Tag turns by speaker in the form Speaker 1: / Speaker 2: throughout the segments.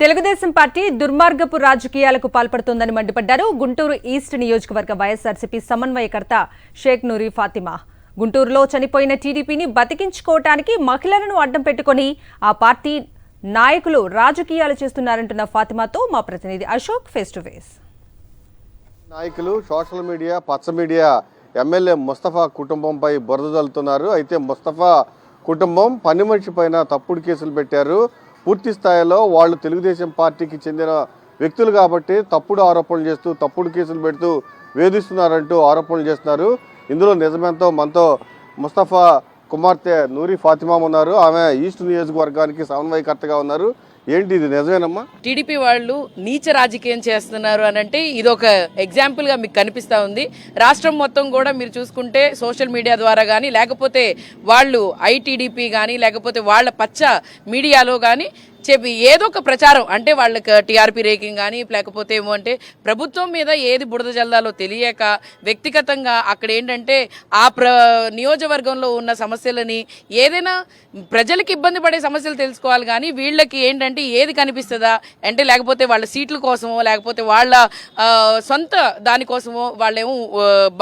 Speaker 1: Telugu Desam party దుర్మార్గపు రాజకీయాలకు పాల్పడుతోందని మండిపడ్డారు గుంటూరు ఈస్ట్ నియోజకవర్గ వైఎస్ఆర్సీపీ సమన్వయకర్త షేక్ నూరి ఫాతిమా. గుంటూరులో చనిపోయిన టీడీపీని బతికించుకోవటానికి మహిళలను అడ్డం పెట్టుకుని ఆ పార్టీ నాయకులు రాజకీయాలు చేస్తున్నారంటున్న ఫాతిమాతో మా ప్రతినిధి అశోక్ ఫేస్ టు ఫేస్.
Speaker 2: నాయకులు సోషల్ మీడియా పచ్చ మీడియా ఎమ్మెల్యే ముస్తఫా కుటుంబంపై బురద జల్లుతున్నారు. అయితే ముస్తఫా కుటుంబం పని మనిషి పైన తప్పుడు కేసులు పెట్టారు. పూర్తి స్థాయిలో వాళ్ళు తెలుగుదేశం పార్టీకి చెందిన వ్యక్తులు కాబట్టి తప్పుడు ఆరోపణలు చేస్తూ తప్పుడు కేసులు పెడుతూ వేధిస్తున్నారంటూ ఆరోపణలు చేస్తున్నారు. ఇందులో నిజమేంతో మనతో ముస్తఫా కుమార్తె నూరి ఫాతిమా ఉన్నారు. ఆమె ఈస్ట్ నియోజకవర్గానికి సమన్వయకర్తగా ఉన్నారు. ఏంటి ఇది నిజమేనమ్మా?
Speaker 3: టీడీపీ వాళ్ళు నీచ రాజకీయం చేస్తున్నారు అని అంటే ఇది ఒక ఎగ్జాంపుల్ గా మీకు కనిపిస్తా ఉంది. రాష్ట్రం మొత్తం కూడా మీరు చూసుకుంటే సోషల్ మీడియా ద్వారా కానీ లేకపోతే వాళ్ళు ఐటీడీపీ కానీ లేకపోతే వాళ్ళ పచ్చ మీడియాలో కానీ చెప్పి ఏదో ఒక ప్రచారం అంటే వాళ్ళకి టీఆర్పీ రేకింగ్ కానీ లేకపోతే ఏమో అంటే ప్రభుత్వం మీద ఏది బురద జల్లాలో తెలియక వ్యక్తిగతంగా అక్కడ ఏంటంటే ఆ నియోజకవర్గంలో ఉన్న సమస్యలని ఏదైనా ప్రజలకు ఇబ్బంది పడే సమస్యలు తెలుసుకోవాలి కానీ వీళ్ళకి ఏంటంటే ఏది కనిపిస్తుందా అంటే లేకపోతే వాళ్ళ సీట్ల కోసమో లేకపోతే వాళ్ళ సొంత దానికోసమో వాళ్ళేమో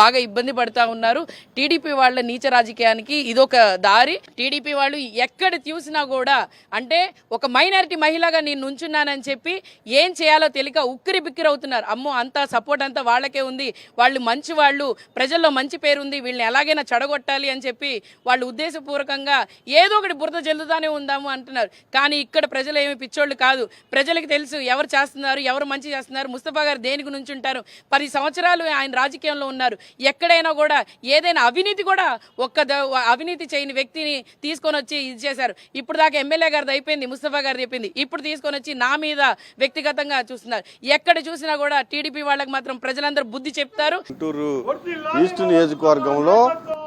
Speaker 3: బాగా ఇబ్బంది పడుతూ ఉన్నారు. టీడీపీ వాళ్ళ నీచ రాజకీయానికి ఇదొక దారి. టీడీపీ వాళ్ళు ఎక్కడ చూసినా కూడా అంటే ఒక మైనారిటీ మహిళగా నేను నుంచున్నానని చెప్పి ఏం చేయాలో తెలియక ఉక్కిరి బిక్కిరి అవుతున్నారు. అమ్మో అంతా సపోర్ట్ అంతా వాళ్ళకే ఉంది, వాళ్ళు మంచి వాళ్ళు, ప్రజల్లో మంచి పేరు ఉంది, వీళ్ళని ఎలాగైనా చెడగొట్టాలి అని చెప్పి వాళ్ళు ఉద్దేశపూర్వకంగా ఏదో ఒకటి బురద జల్లుతానే ఉందాము అంటున్నారు. కానీ ఇక్కడ ప్రజలు ఏమి పిచ్చోళ్ళు కాదు. ప్రజలకు తెలుసు ఎవరు చేస్తున్నారు, ఎవరు మంచి చేస్తున్నారు. ముస్తఫా గారు దేనికి నుంచుంటారు? 10 సంవత్సరాలు ఆయన రాజకీయంలో ఉన్నారు. ఎక్కడైనా కూడా ఏదైనా అవినీతి కూడా అవినీతి చేయని వ్యక్తిని తీసుకొని వచ్చి ఇది చేశారు. ఇప్పుడు దాకా ఎమ్మెల్యే గారిది అయిపోయింది, ముస్తఫా గారు చెప్పింది, ఇప్పుడు తీసుకొని వచ్చి నా మీద వ్యక్తిగతంగా చూస్తున్నారు. ఎక్కడ చూసినా కూడా టీడీపీ వాళ్ళకి మాత్రం ప్రజలందరూ బుద్ధి చెప్తారు.
Speaker 2: గుంటూరు ఈస్ట్ నియోజకవర్గంలో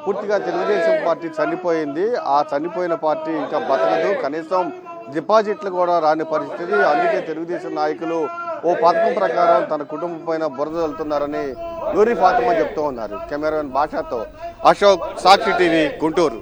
Speaker 2: పూర్తిగా తెలుగుదేశం పార్టీ చనిపోయింది. ఆ చనిపోయిన పార్టీ ఇంకా బతకదు, కనీసం డిపాజిట్లు కూడా రాని పరిస్థితి. అందుకే తెలుగుదేశం నాయకులు ఓ పథకం ప్రకారం తన కుటుంబం పైన బురద వెళ్తున్నారని నూరి ఫాతిమా చెప్తూ ఉన్నారు. కెమెరామెన్ భాషతో అశోక్, సాక్షి టీవీ, గుంటూరు.